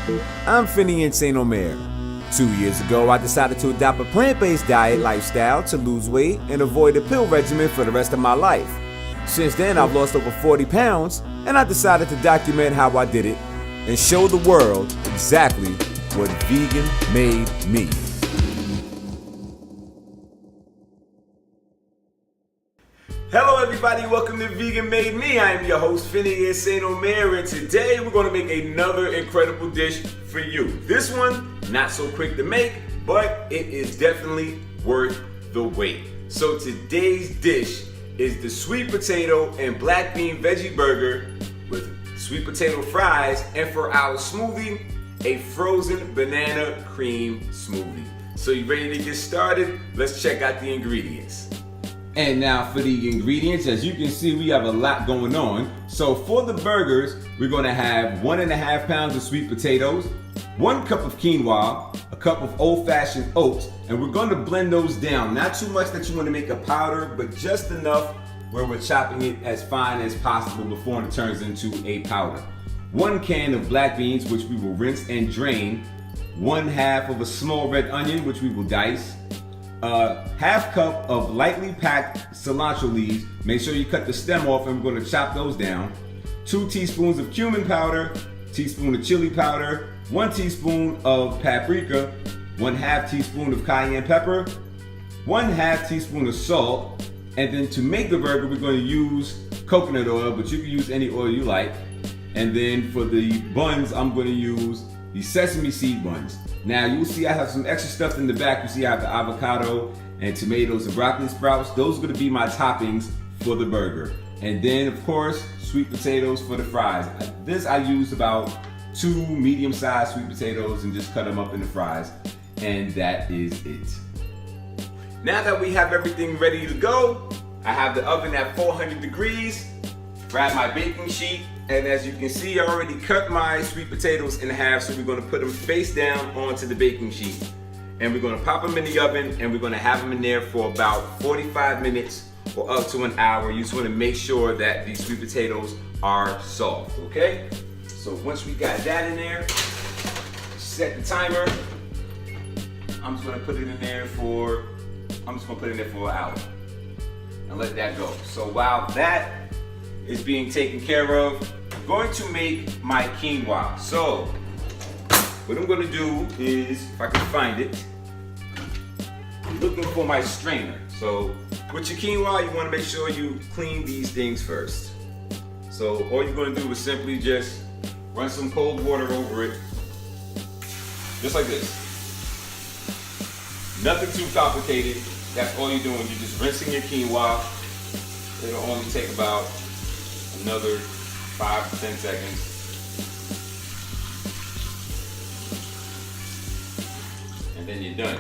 I'm Finian St. Omer. 2 years ago, I decided to adopt a plant-based diet lifestyle to lose weight and avoid a pill regimen for the rest of my life. Since then, I've lost over 40 pounds, and I decided to document how I did it and show the world exactly what vegan made me. Hello everybody, welcome to Vegan Made Me. I am your host, Finian St. Omer, and today we're going to make another incredible dish for you. This one, not so quick to make, but it is definitely worth the wait. So today's dish is the sweet potato and black bean veggie burger with sweet potato fries, and for our smoothie, a frozen banana cream smoothie. So you ready to get started? Let's check out the ingredients. And now for the ingredients, as you can see, we have a lot going on. So for the burgers, we're gonna have 1.5 pounds of sweet potatoes, 1 cup of quinoa, a cup of old-fashioned oats, and we're gonna blend those down. Not too much that you wanna make a powder, but just enough where we're chopping it as fine as possible before it turns into a powder. 1 can of black beans, which we will rinse and drain. 1/2 of a small red onion, which we will dice. 1/2 cup of lightly packed cilantro leaves. Make sure you cut the stem off, and we're going to chop those down. 2 teaspoons of cumin powder, teaspoon of chili powder, 1 teaspoon of paprika, 1/2 teaspoon of cayenne pepper, 1/2 teaspoon of salt. And then to make the burger, we're going to use coconut oil, but you can use any oil you like. And then for the buns, I'm going to use the sesame seed buns. Now you'll see I have some extra stuff in the back. You see I have the avocado and tomatoes and broccoli sprouts. Those are gonna be my toppings for the burger. And then of course, sweet potatoes for the fries. This I used about 2 medium-sized sweet potatoes and just cut them up into fries. And that is it. Now that we have everything ready to go, I have the oven at 400 degrees. Grab my baking sheet, and as you can see, I already cut my sweet potatoes in half, so we're gonna put them face down onto the baking sheet. And we're gonna pop them in the oven, and we're gonna have them in there for about 45 minutes or up to an hour. You just wanna make sure that these sweet potatoes are soft, okay? So once we got that in there, set the timer. I'm just gonna put it in there for an hour and let that go. So while that is being taken care of, I'm going to make my quinoa. So what I'm going to do is, if I can find it, I'm looking for my strainer. So with your quinoa, you want to make sure you clean these things first. So all you're going to do is simply just run some cold water over it, just like this. Nothing too complicated. That's all you're doing. You're just rinsing your quinoa. It'll only take about another 5 to 10 seconds. And then you're done.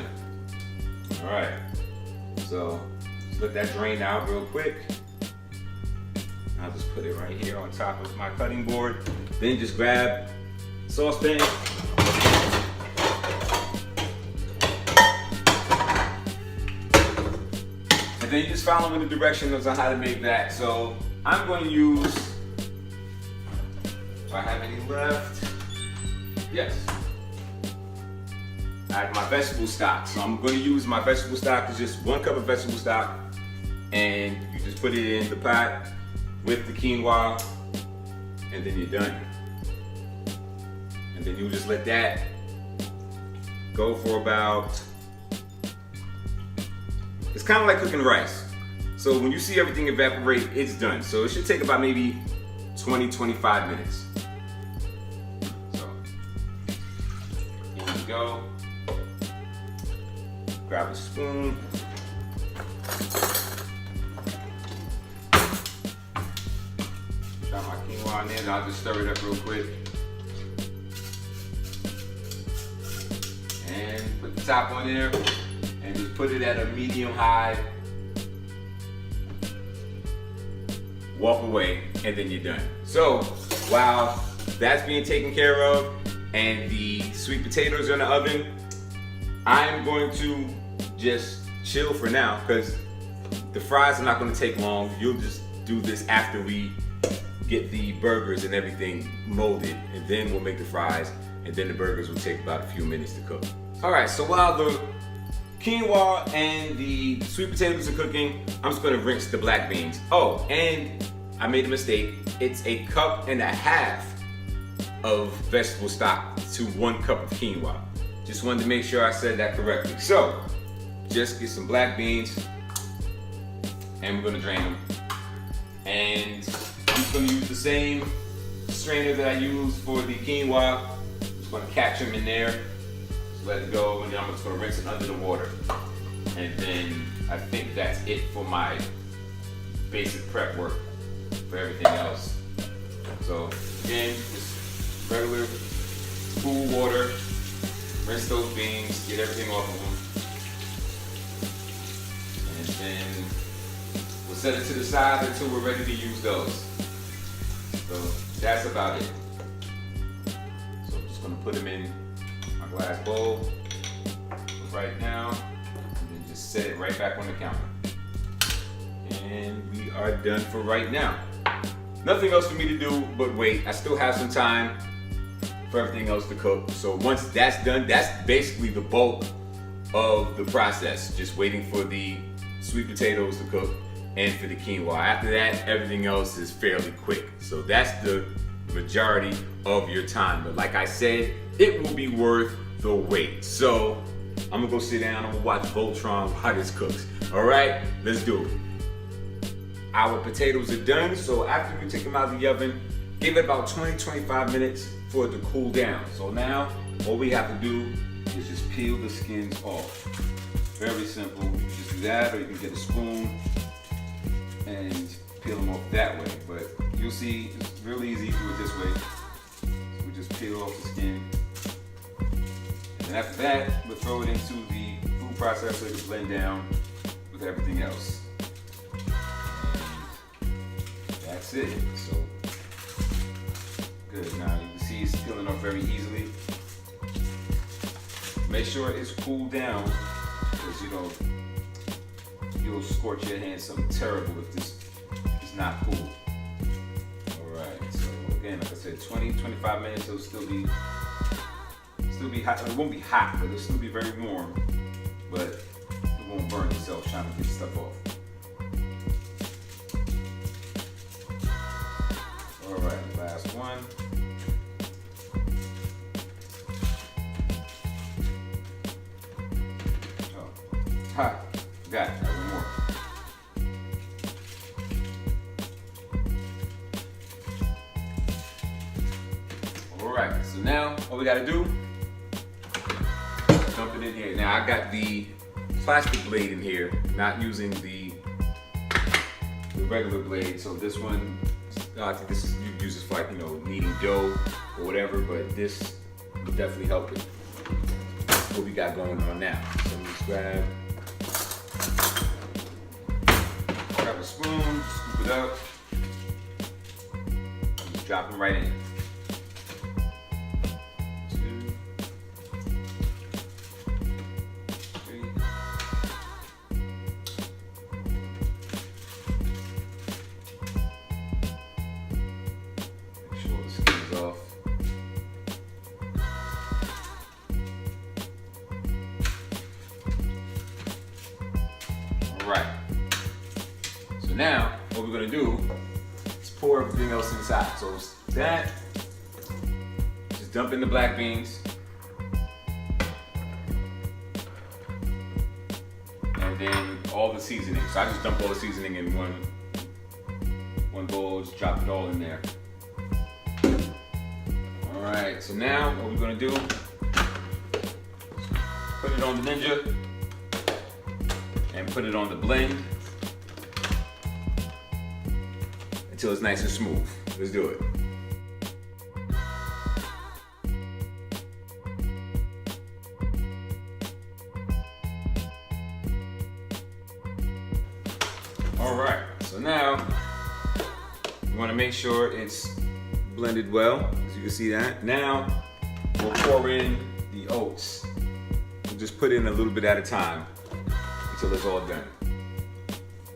All right. So just let that drain out real quick. I'll just put it right here on top of my cutting board. Then just grab a saucepan. And then you just follow the directions on how to make that. So I'm going to use, if I have any left, yes. I have my vegetable stock. So I'm going to use my vegetable stock. It's just 1 cup of vegetable stock. And you just put it in the pot with the quinoa, and then you're done. And then you just let that go for about, it's kind of like cooking rice. So when you see everything evaporate, it's done. So it should take about maybe 20-25 minutes. So here we go. Grab a spoon. Got my quinoa in there, and I'll just stir it up real quick. And put the top on there, and just put it at a medium-high. Walk away, and then you're done. So while that's being taken care of and the sweet potatoes are in the oven, I'm going to just chill for now because the fries are not going to take long. You'll just do this after we get the burgers and everything molded, and then we'll make the fries, and then the burgers will take about a few minutes to cook. All right, so while the quinoa and the sweet potatoes are cooking, I'm just gonna rinse the black beans. Oh, and I made a mistake. It's 1.5 cups of vegetable stock to 1 cup of quinoa. Just wanted to make sure I said that correctly. So, just get some black beans, and we're gonna drain them. And I'm just gonna use the same strainer that I used for the quinoa. Just gonna catch them in there, just let it go, and then I'm just gonna rinse it under the water. And then I think that's it for my basic prep work for everything else. So again, just regular cool water, rinse those beans, get everything off of them. And then we'll set it to the side until we're ready to use those. So that's about it. So I'm just gonna put them in my glass bowl right now, and then just set it right back on the counter. And we are done for right now. Nothing else for me to do but wait. I still have some time for everything else to cook. So once that's done, that's basically the bulk of the process. Just waiting for the sweet potatoes to cook and for the quinoa. After that, everything else is fairly quick. So that's the majority of your time. But like I said, it will be worth the wait. So I'm gonna go sit down, I'm gonna watch Voltron while this cooks. All right, let's do it. Our potatoes are done, so after we take them out of the oven, give it about 20-25 minutes for it to cool down. So now, all we have to do is just peel the skins off. Very simple. You just do that, or you can get a spoon and peel them off that way. But you'll see, it's real easy to do it this way. So we just peel off the skin. And after that, we'll throw it into the food processor to blend down with everything else. That's it. So good. Now you can see it's peeling off very easily. Make sure it's cooled down, because you'll scorch your hands something terrible if this is not cool. Alright, so again, like I said, 20-25 minutes, it'll still be hot. It won't be hot, but it'll still be very warm. But it won't burn itself trying to get stuff off. Alright, last one. Oh, hot. Got it. One more. Alright, so now all we gotta do, dump it in here. Now I got the plastic blade in here, not using the regular blade. So this one, I think this is, you use this for, like, kneading dough or whatever, but this will definitely help with what we got going on now. So let's grab a spoon, scoop it up, and just drop them right in. 2, 3. Make sure the skin is off. All right. So now, what we're gonna do is pour everything else inside. So that, just dump in the black beans, and then all the seasoning. So I just dump all the seasoning in one bowl, just drop it all in there. All right, so now what we're gonna do, put it on the Ninja and put it on the blend until it's nice and smooth. Let's do it. All right, so now you want to make sure it's blended well, as you can see that. Now we'll pour in the oats. We'll just put in a little bit at a time until it's all done.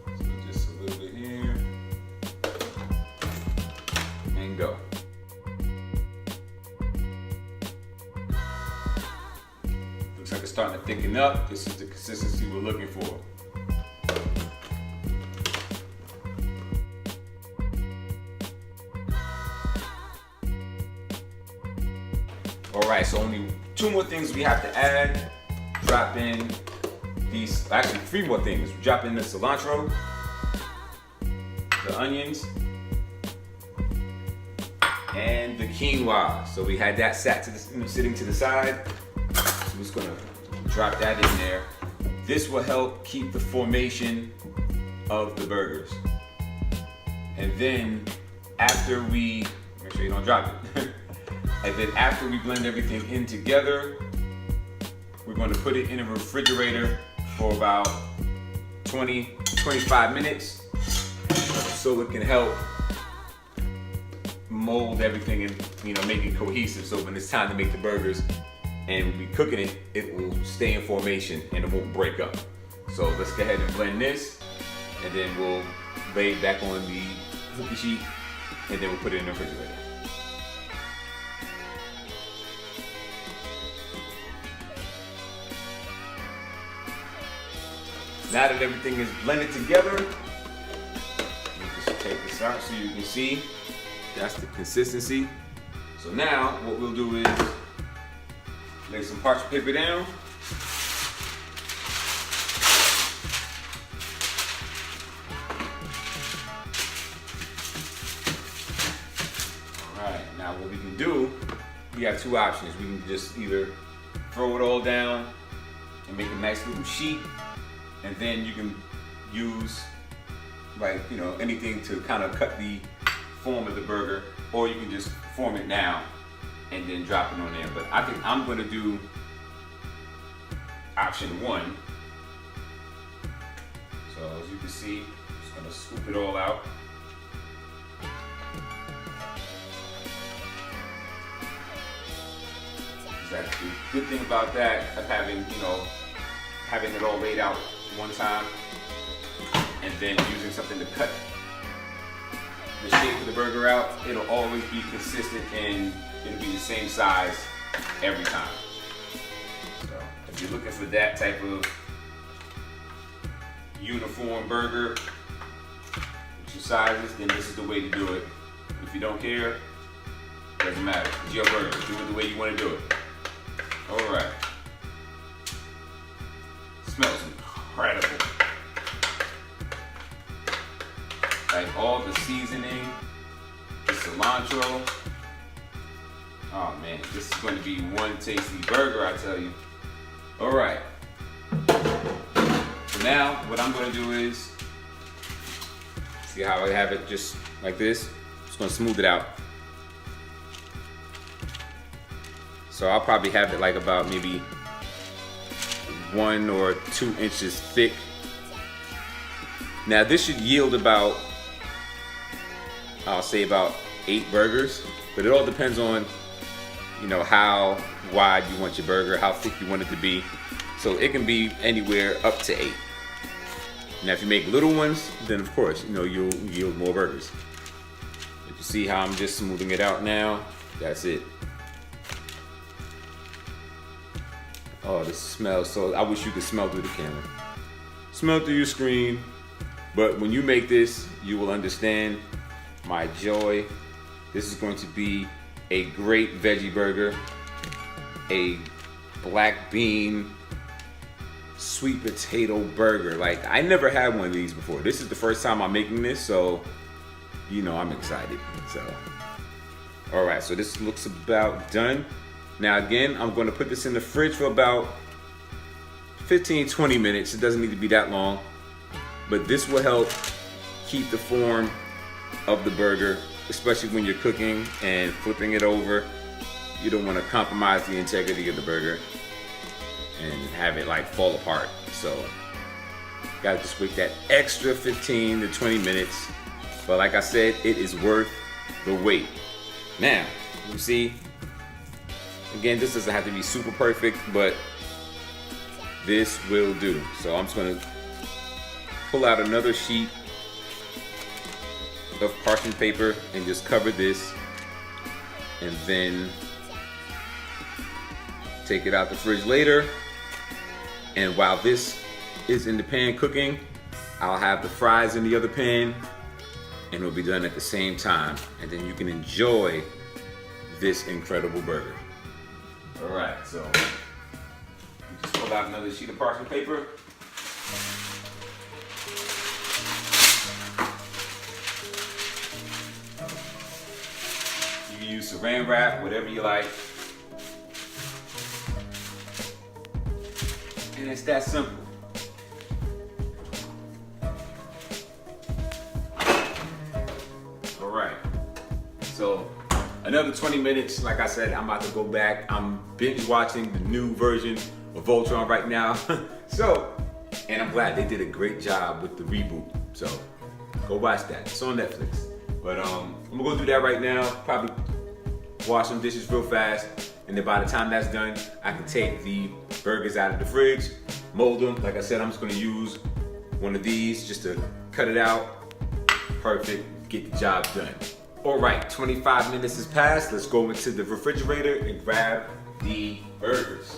So just a little bit here. Looks like it's starting to thicken up. This is the consistency we're looking for. Alright, so only 2 more things we have to add. Drop in these, actually 3 more things. Drop in the cilantro, the onions, and the quinoa. So we had that sitting to the side. So I'm just gonna drop that in there. This will help keep the formation of the burgers. And then after we, make sure you don't drop it. And then after we blend everything in together, we're going to put it in a refrigerator for about 20-25 minutes so it can help mold everything and, you know, make it cohesive. So when it's time to make the burgers and we cooking it, it will stay in formation and it won't break up. So let's go ahead and blend this, and then we'll lay it back on the cookie sheet, and then we'll put it in the refrigerator. Now that everything is blended together, you just take this out so you can see that's the consistency. So now what we'll do is lay some parchment paper down. Alright, now what we can do, we have 2 options. We can just either throw it all down and make a nice little sheet, and then you can use, like, you know, anything to kind of cut the form of the burger, or you can just form it now and then drop it on there. But I think I'm gonna do option 1. So as you can see, I'm just gonna scoop it all out. That's the good thing about that, of having, you know, having it all laid out one time and then using something to cut the shape of the burger out. It'll always be consistent and it'll be the same size every time. So if you're looking for that type of uniform burger with your sizes, then this is the way to do it. If you don't care, it doesn't matter. It's your burger. Do it the way you want to do it. Alright. Smells incredible. Like all the seasoning, the cilantro. Oh man, this is going to be one tasty burger, I tell you. Alright. So now what I'm going to do is, see how I have it just like this? Just going to smooth it out. So I'll probably have it like about maybe 1 or 2 inches thick. Now this should yield about, I'll say about 8 burgers, but it all depends on, you know, how wide you want your burger, how thick you want it to be. So it can be anywhere up to 8. Now if you make little ones, then of course, you know, you'll yield more burgers. If you see how I'm just smoothing it out now, that's it. Oh, this smells so, I wish you could smell through the camera. Smell through your screen. But when you make this, you will understand my joy. This is going to be a great veggie burger, a black bean, sweet potato burger. Like, I never had one of these before. This is the first time I'm making this, so, you know, I'm excited. So, all right, so this looks about done. Now again, I'm going to put this in the fridge for about 15-20 minutes. It doesn't need to be that long, but this will help keep the form of the burger, especially when you're cooking and flipping it over. You don't want to compromise the integrity of the burger and have it like fall apart. So gotta just wait that extra 15 to 20 minutes. But like I said, it is worth the wait. Now, you see, again, this doesn't have to be super perfect, but this will do. So I'm just gonna pull out another sheet of parchment paper and just cover this, and then take it out the fridge later And while this is in the pan cooking, I'll have the fries in the other pan, and it'll be done at the same time. And then you can enjoy this incredible burger. All right, so just pull out another sheet of parchment paper. You can use saran wrap, whatever you like. And it's that simple. All right, so another 20 minutes, like I said, I'm about to go back. I'm binge watching the new version of Voltron right now. And I'm glad they did a great job with the reboot. So go watch that, it's on Netflix. But I'm gonna go do that right now, probably wash some dishes real fast. And then by the time that's done, I can take the burgers out of the fridge, mold them. Like I said, I'm just gonna use one of these just to cut it out. Perfect, get the job done. All right, 25 minutes has passed. Let's go into the refrigerator and grab the burgers.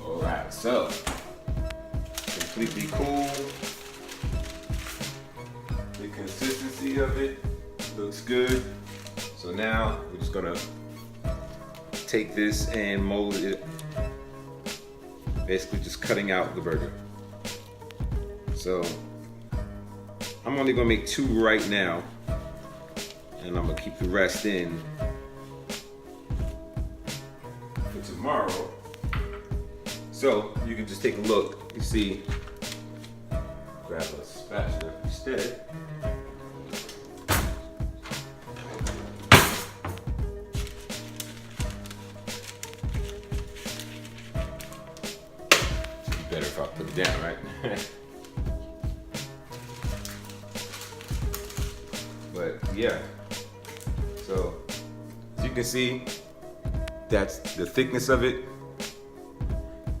All right, so completely cool. The consistency of it looks good. So now we're just gonna take this and mold it. Basically just cutting out the burger. So I'm only gonna make 2 right now, and I'm gonna keep the rest in for tomorrow. So you can just take a look. You see, grab a spatula instead. Better if I put it down, right? But yeah, so as you can see, that's the thickness of it.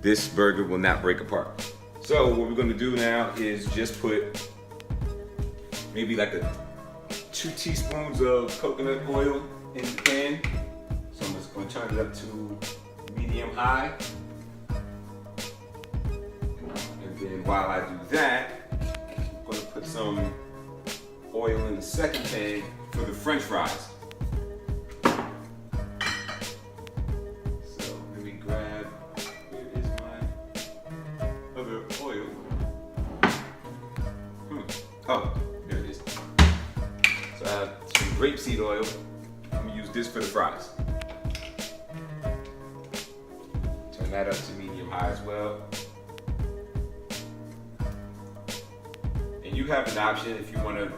This burger will not break apart. So what we're gonna do now is just put maybe like 2 teaspoons of coconut oil in the pan. So I'm just gonna turn it up to medium high. And then while I do that, I'm gonna put some oil in the second pan for the French fries. So let me grab, where is my other oil? Oh, there it is. So I have some grapeseed oil. I'm gonna use this for the fries. Turn that up to medium high as well. And you have an option if you want to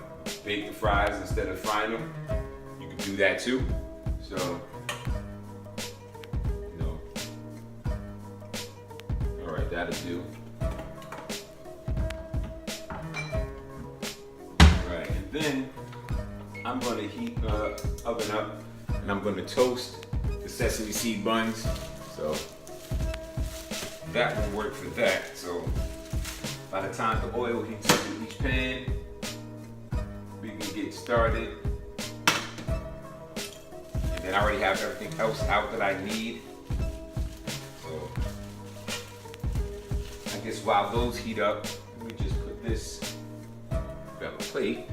bake the fries instead of frying them. You can do that too. So, all right, that'll do. All right, and then I'm going to heat the oven up, and I'm going to toast the sesame seed buns. So that will work for that. So by the time the oil heats up in each pan, we can get started. And then I already have everything else out that I need. So I guess while those heat up, let me just put this, grab a plate,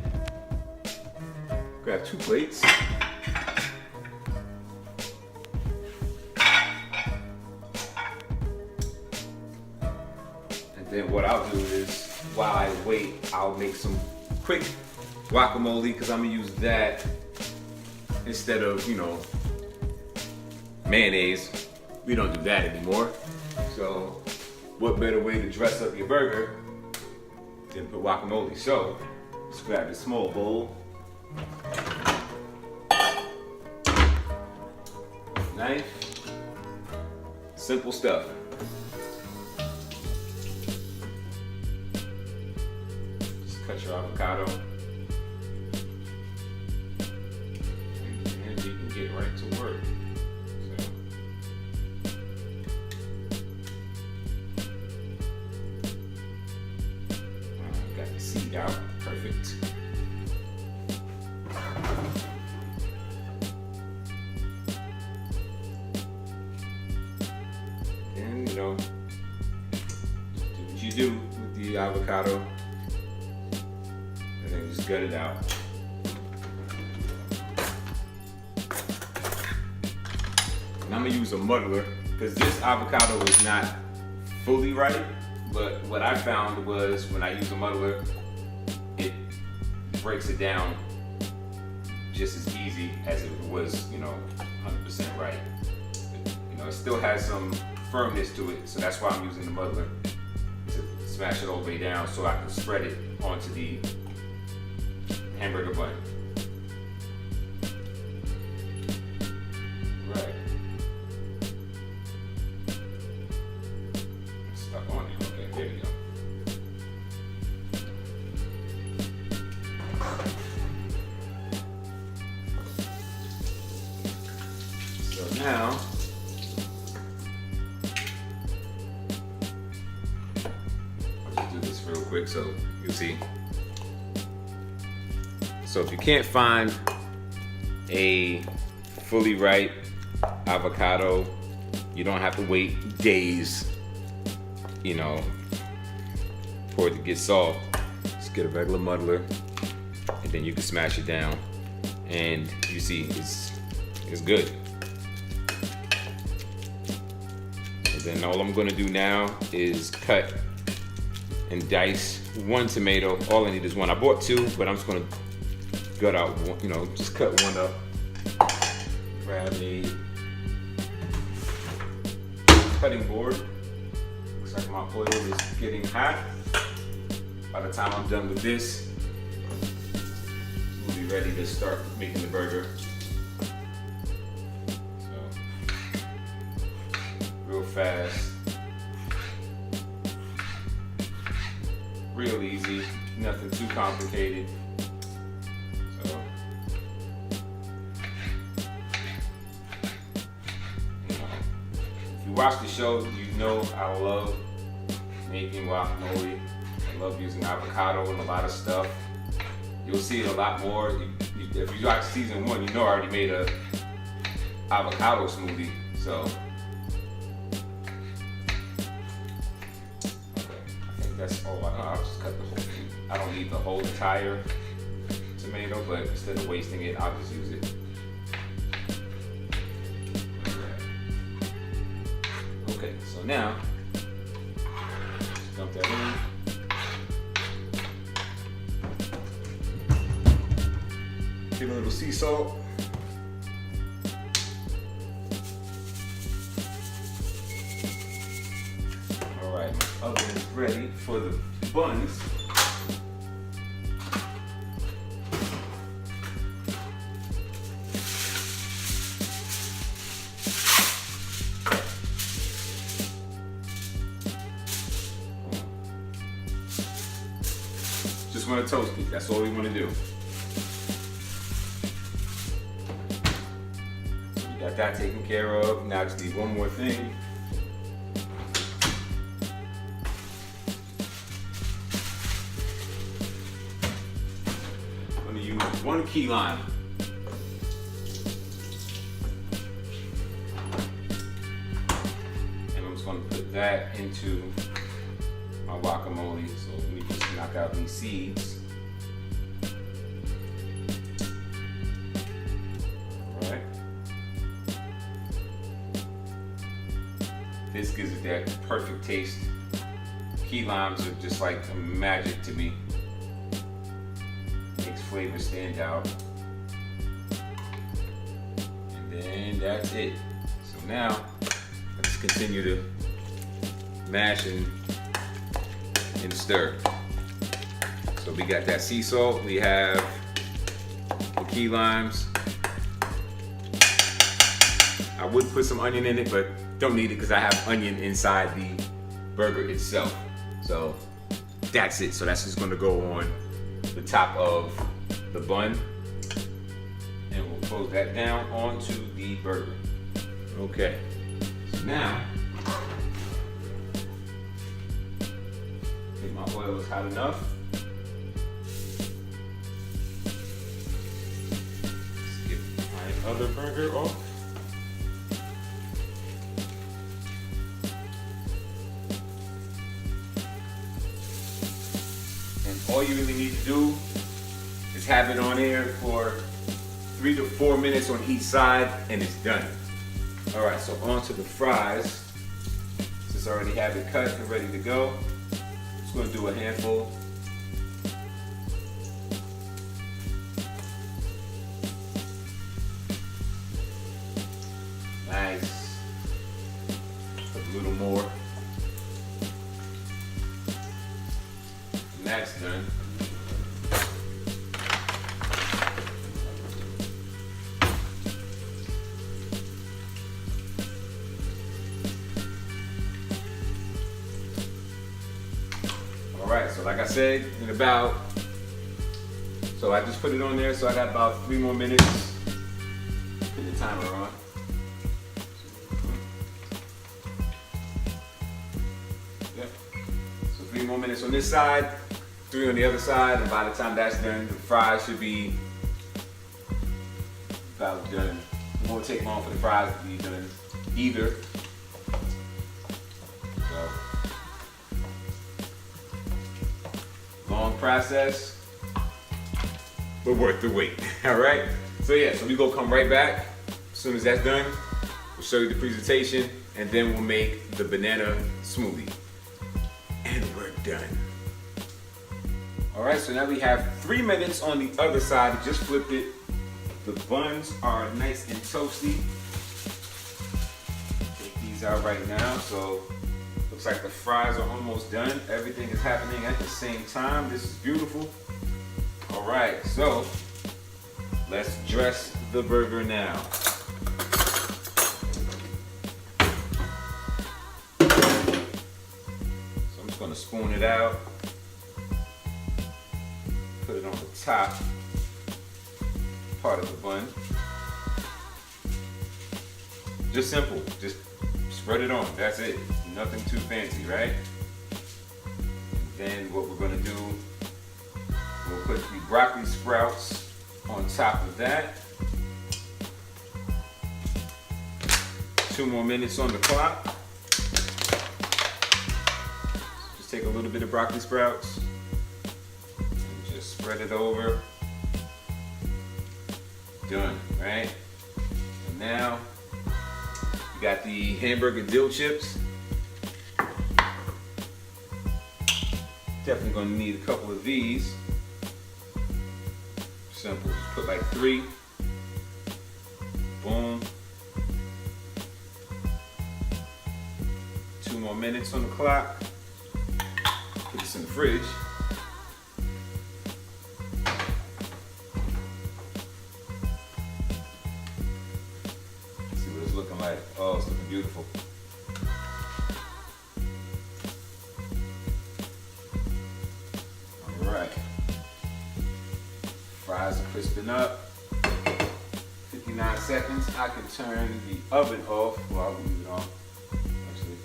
grab 2 plates. And then what I'll do is, while I wait, I'll make some quick guacamole, because I'm gonna use that instead of, mayonnaise. We don't do that anymore. So what better way to dress up your burger than put guacamole? So let's grab a small bowl, knife, simple stuff. Just cut your avocado. And you can get right to work. Got the seed out, perfect. do with the avocado. And then just gut it out. And I'm gonna use a muddler because this avocado is not fully ripe, but what I found was when I use a muddler, it breaks it down just as easy as if it was, 100% ripe. It still has some firmness to it, so that's why I'm using the muddler to smash it all the way down so I can spread it onto the hamburger bun. Right. It's stuck on it. Okay, there we go. So now, I'll just do this real quick so you'll see. So if you can't find a fully ripe avocado, you don't have to wait days, for it to get soft. Just get a regular muddler and then you can smash it down. And you see, it's good. And then all I'm gonna do now is cut and dice one tomato. All I need is one. I bought two, but I'm just gonna gut out one, just cut one up. Grab a cutting board. Looks like my oil is getting hot. By the time I'm done with this, we'll be ready to start making the burger. So, real fast. Real easy, nothing too complicated. So, if you watch the show, you know I love making guacamole. I love using avocado and a lot of stuff. You'll see it a lot more. If you watch season 1, you know I already made a avocado smoothie. So, that's all. I'll just cut the whole thing. I don't need the whole entire tomato, but instead of wasting it, I'll just use it. Okay, so now, just dump that in. Give a little sea salt. Alright, my oven is ready for the buns. Just want to toast it, that's all we want to do. We got that taken care of. Now I just need one more thing. I'm going to use 1 key lime. And I'm just going to put that into my guacamole. So let me just knock out these seeds. Alright. This gives it that perfect taste. Key limes are just like magic to me. Makes flavor stand out. And then that's it. So now, let's continue to mash and stir. So we got that sea salt, we have the key limes. I would put some onion in it, but don't need it because I have onion inside the burger itself. So that's it. So that's just gonna go on the top of the bun. And we'll close that down onto the burger. Okay, so now, my oil is hot enough. Let's get my other burger off. all you really need to do is have it on there for 3 to 4 minutes on each side, and it's done. All right, so on to the fries. Since I already have it cut and ready to go, I'm just gonna do a handful. Nice. A little more. And that's done. Alright, so like I said, so I just put it on there, so I got about 3 more minutes. Put the timer on. Yep. So 3 more minutes on this side, 3 on the other side, and by the time that's done, the fries should be about done. It won't take long for the fries to be done either. So, long process, but worth the wait. All right. So yeah, so we gonna come right back as soon as that's done. We'll show you the presentation, and then we'll make the banana smoothie, and we're done. All right. So now we have 3 minutes on the other side. Just flipped it. The buns are nice and toasty. Take these out right now. So looks like the fries are almost done. Everything is happening at the same time. This is beautiful. All right, so let's dress the burger now. So I'm just gonna spoon it out. Put it on the top part of the bun. Just simple, just spread it on, that's it. Nothing too fancy, right? And then what we're gonna do, we'll put the broccoli sprouts on top of that. 2 more minutes on the clock. Just take a little bit of broccoli sprouts and just spread it over. Done, right? And now we got the hamburger dill chips. Definitely gonna need a couple of these. Simple, just put like 3. Boom. 2 more minutes on the clock. Put this in the fridge. See what it's looking like. Oh, it's looking beautiful. Alright. Fries are crisping up. 59 seconds. I can turn the oven off. Well, I'll leave it on. Actually,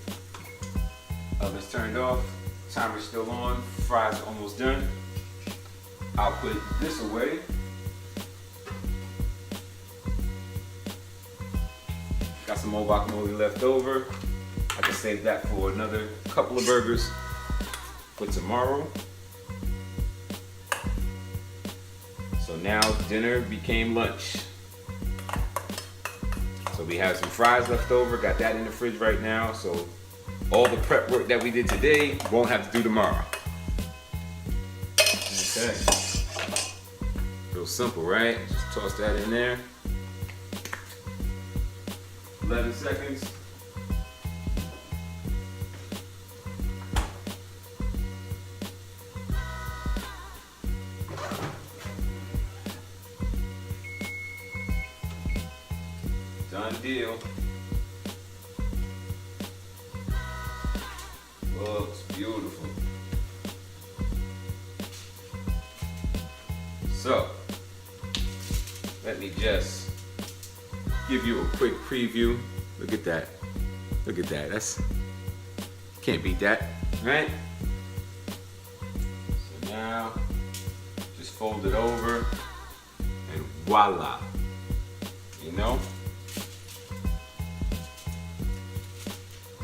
oven's turned off. Timer's still on. Fries are almost done. I'll put this away. Got some more guacamole left over. I can save that for another couple of burgers for tomorrow. So now dinner became lunch. So we have some fries left over, got that in the fridge right now. So all the prep work that we did today, won't have to do tomorrow. Okay. Real simple, right? Just toss that in there. 11 seconds. Done deal. Looks beautiful. So, let me just give you a quick preview. Look at that. Look at that. That's, can't beat that, right? So now, just fold it over and voila. You know?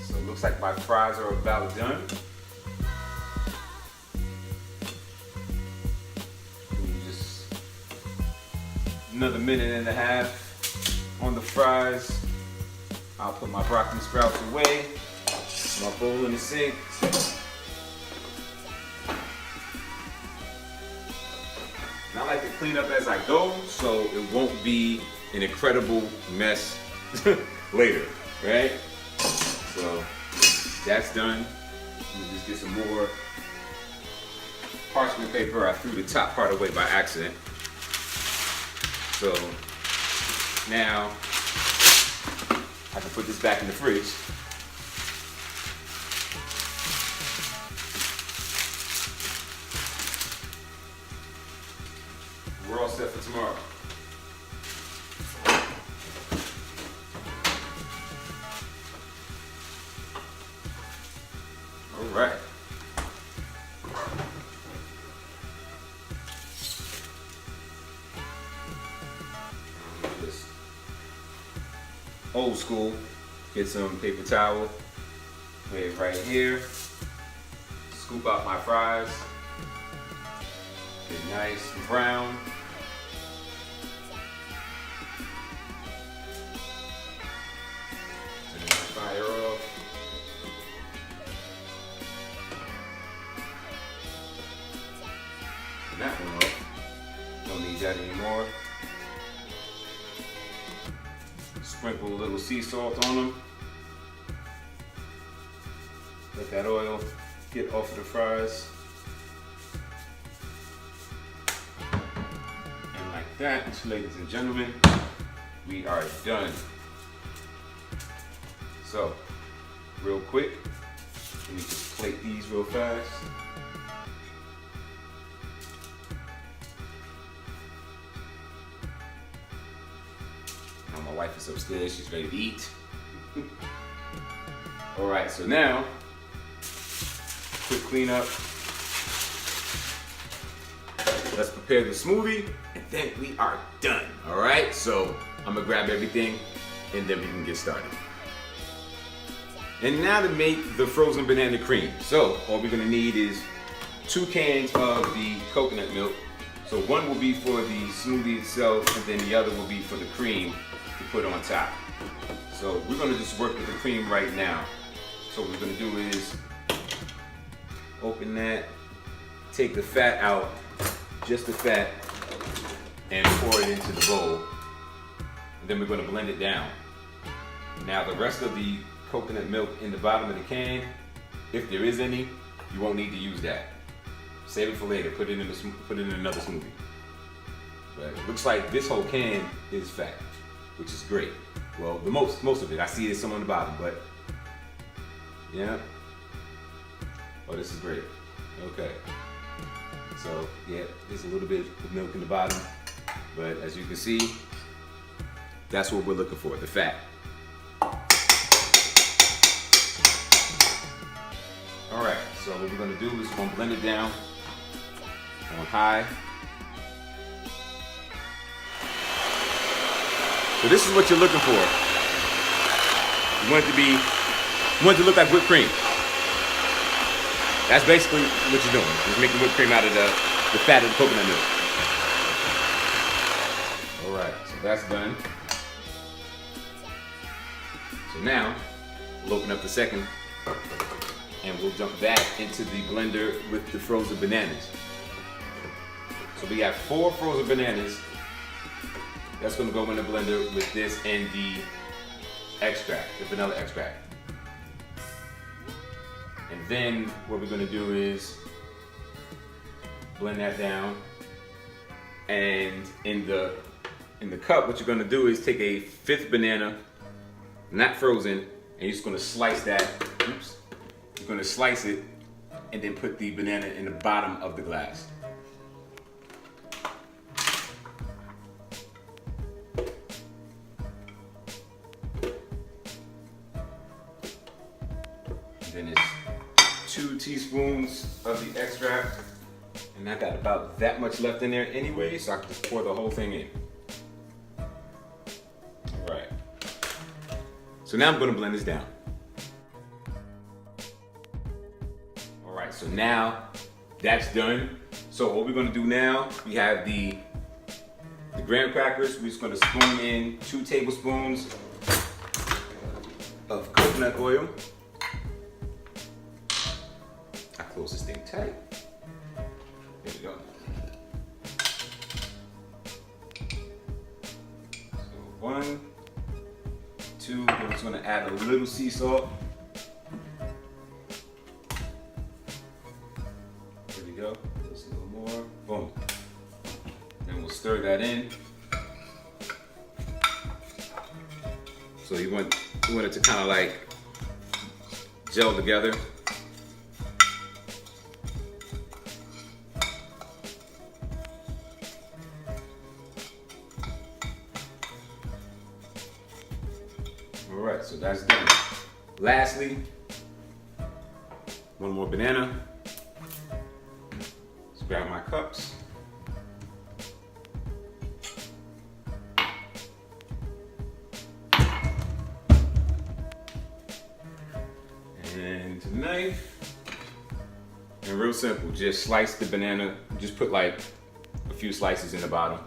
So it looks like my fries are about done. another minute and a half on the fries. I'll put my broccoli sprouts away, my bowl in the sink. And I like to clean up as I go so it won't be an incredible mess later, right? So that's done. Let me just get some more parchment paper. I threw the top part away by accident. So now I can put this back in the fridge. We're all set for tomorrow. All right. Just old school. Get some paper towel. Lay it right here. Scoop out my fries. Get nice and brown. Turn my fire off. Turn that one off. Don't need that anymore. Sprinkle a little sea salt on them. Let that oil get off of the fries. And like that, ladies and gentlemen, we are done. So, real quick, let me just plate these real fast. My wife is upstairs, she's ready to eat. All right, so now, quick cleanup. Let's prepare the smoothie, and then we are done. All right, so I'm gonna grab everything, and then we can get started. And now to make the frozen banana cream. So all we're gonna need is 2 cans of the coconut milk. So one will be for the smoothie itself, and then the other will be for the cream to put on top. So we're gonna just work with the cream right now. So what we're gonna do is open that, take the fat out, just the fat, and pour it into the bowl. And then we're gonna blend it down. Now the rest of the coconut milk in the bottom of the can, if there is any, you won't need to use that. Save it for later, put it in another smoothie. But it looks like this whole can is fat, which is great. Well, the most of it. I see there's some on the bottom, but yeah. Oh, this is great. Okay. So yeah, there's a little bit of milk in the bottom, but as you can see, that's what we're looking for, the fat. All right, so what we're gonna do is we're gonna blend it down on high. So this is what you're looking for. You want it to look like whipped cream. That's basically what you're doing. Just making whipped cream out of the fat of the coconut milk. All right, so that's done. So now, we'll open up the second and we'll dump that into the blender with the frozen bananas. So we have 4 frozen bananas. That's gonna go in the blender with this and the extract, the vanilla extract. And then what we're gonna do is blend that down. And in the cup, what you're gonna do is take a 5th banana, not frozen, and you're just gonna slice that. Oops. You're gonna slice it and then put the banana in the bottom of the glass. Then it's 2 teaspoons of the extract. And I got about that much left in there anyway, so I can just pour the whole thing in. All right. So now I'm gonna blend this down. All right, so now that's done. So what we're gonna do now, we have the graham crackers, we're just gonna spoon in 2 tablespoons of coconut oil. I close this thing tight. There we go. So 1, 2, we're just gonna add a little sea salt. There we go, just a little more, boom. Then we'll stir that in. So you want it to kind of like gel together. All right, so that's done. Lastly, one more banana. Let's grab my cups. And the knife, and real simple, just slice the banana, just put like a few slices in the bottom.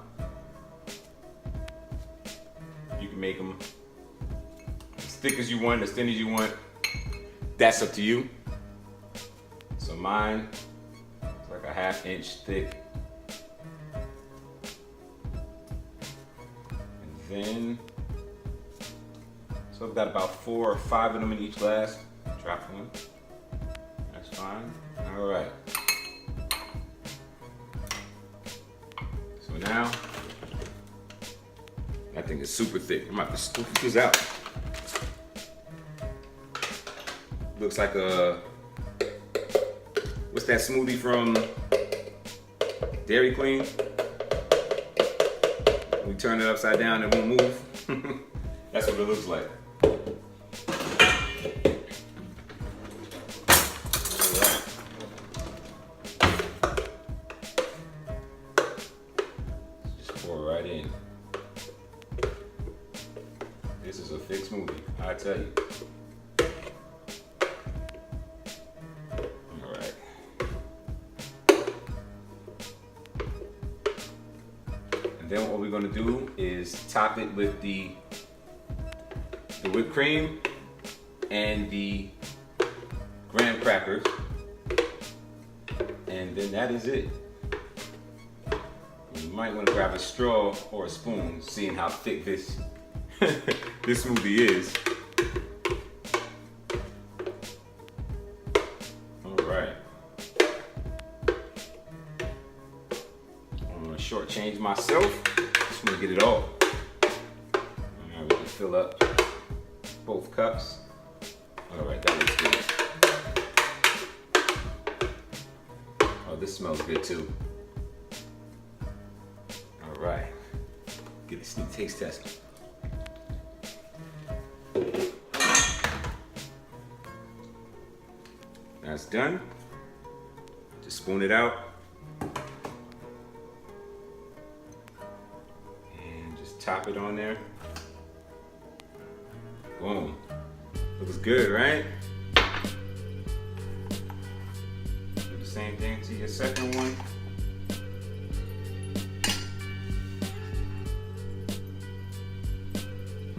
You can make them as thick as you want, as thin as you want, that's up to you. So mine, it's like a 1/2 inch thick. And then, so I've got about 4 or 5 of them in each glass. Drop one. That's fine. All right. So now, that thing is super thick. I'm about to scoop this out. Looks like a, what's that smoothie from Dairy Queen? We turn it upside down and it won't move. That's what it looks like. Right in. This is a thick smoothie, I tell you. All right. And then what we're gonna do is top it with the whipped cream and the graham crackers, and then that is it. You might want to grab a straw or a spoon, seeing how thick this this smoothie is. All right. I'm gonna shortchange myself. Just want to get it all. All right, we can fill up both cups. All right, that looks good. Oh, this smells good too. All right, get a sneak taste test. That's done. Just spoon it out. And just top it on there. Boom. Looks good, right? Do the same thing to your second one.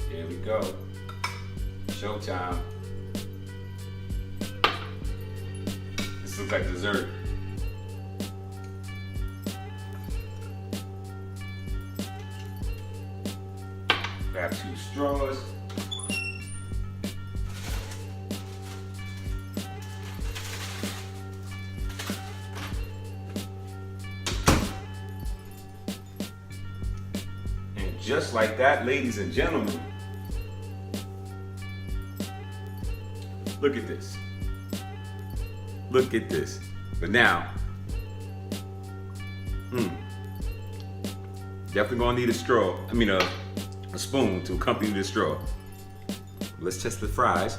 There we go. Showtime. This looks like dessert. Grab 2 straws. And just like that, ladies and gentlemen, look at this. Look at this. But now, definitely gonna need a straw. I mean a spoon to accompany the straw. Let's test the fries.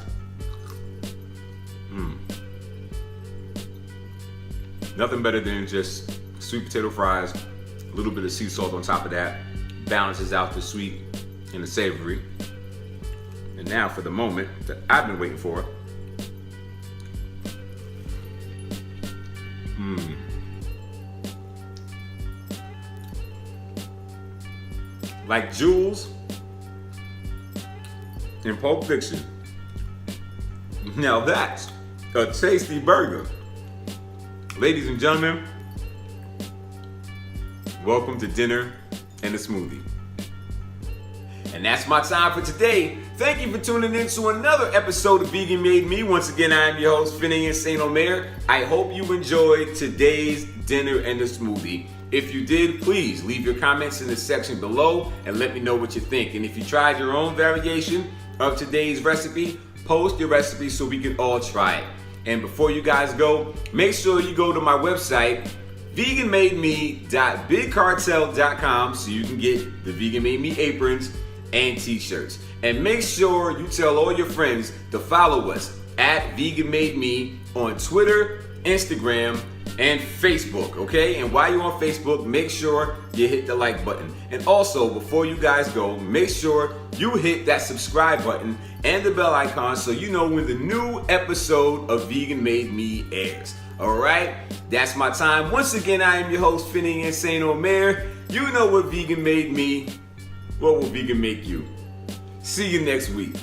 Nothing better than just sweet potato fries, a little bit of sea salt on top of that. Balances out the sweet and the savory. And now for the moment that I've been waiting for. like Jules in Pulp Fiction. Now that's a tasty burger. Ladies and gentlemen, welcome to Dinner and a Smoothie. And that's my time for today. Thank you for tuning in to another episode of Vegan Made Me. Once again, I am your host, Finian Omer. I hope you enjoyed today's Dinner and a Smoothie. If you did, please leave your comments in the section below and let me know what you think. And if you tried your own variation of today's recipe, post your recipe so we can all try it. And before you guys go, make sure you go to my website, veganmademe.bigcartel.com, so you can get the Vegan Made Me aprons and t-shirts. And make sure you tell all your friends to follow us at Vegan Made Me on Twitter, Instagram, and Facebook, okay? And while you're on Facebook, make sure you hit the like button. And also, before you guys go, make sure you hit that subscribe button and the bell icon so you know when the new episode of Vegan Made Me airs. All right? That's my time. Once again, I am your host, Finian Omer. You know what Vegan made me. What will vegan make you? See you next week.